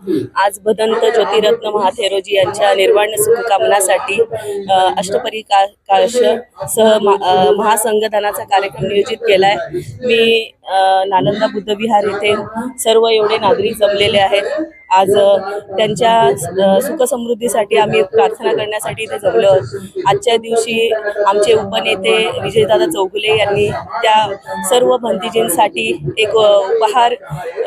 आज भदंत ज्योतिरत्न महाथेरोजी यांच्या निर्वाण सुखकामनासाठी अष्टपरी काश सह महासंगदानाचा कार्यक्रम नियोजित केलाय। मी नालंदा बुद्ध विहार येथे सर्व एवढे नागरिक जमलेले आहेत। आज त्यांच्या सुखसमृद्धीसाठी आम्ही प्रार्थना करण्यासाठी इथे जमलो आहोत। आजच्या दिवशी आमचे उपनेते विजयदादा चौगुले यांनी त्या सर्व भंतीजींसाठी एक उपहार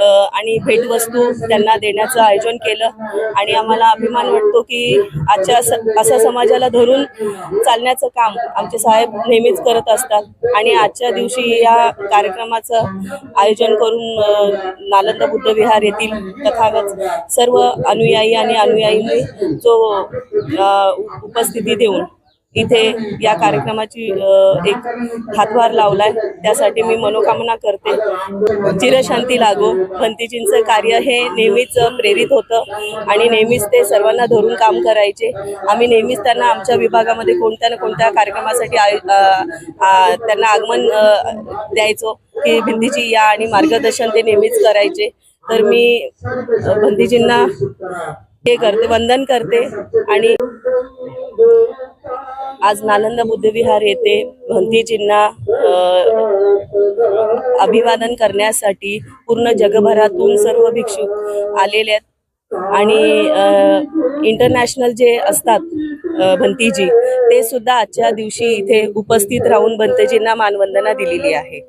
आणि भेटवस्तू त्यांना देण्याचं आयोजन केलं आणि आम्हाला अभिमान वाटतो की आजच्या असा समाजाला धरून चालण्याचं काम आमचे साहेब नेहमीच करत असतात आणि आजच्या दिवशी या कार्यक्रमाचं आयोजन करून नालंदा बुद्ध विहार येथील तथागत सर्व अनुयायी आणि अनुयायींनी जो उपस्थिती देऊन इथे या कार्यक्रमाची एक हातभार लावलाय, त्यासाठी मी मनोकामना करते। चिरशांती लागो। भंतीजींचं कार्य हे नेहमीच प्रेरित होतं आणि नेहमीच ते सर्वांना धरून काम करायचे। आम्ही नेहमीच त्यांना आमच्या विभागामध्ये कोणत्या ना कोणत्या कार्यक्रमासाठी त्यांना आगमन द्यायचो की भिंतीजी या आणि मार्गदर्शन ते नेहमीच करायचे। तर मी भंतीजींना हे करते, वंदन करते आणि आज नालंदा बुद्ध विहार येथे भंतीजींना अभिवादन करण्यासाठी पूर्ण जगभरातून सर्व भिक्षुक आलेले आहेत आणि इंटरनॅशनल जे असतात भंतीजी ते सुद्धा आजच्या दिवशी इथे उपस्थित राहून भंतीजींना मानवंदना दिलेली आहे।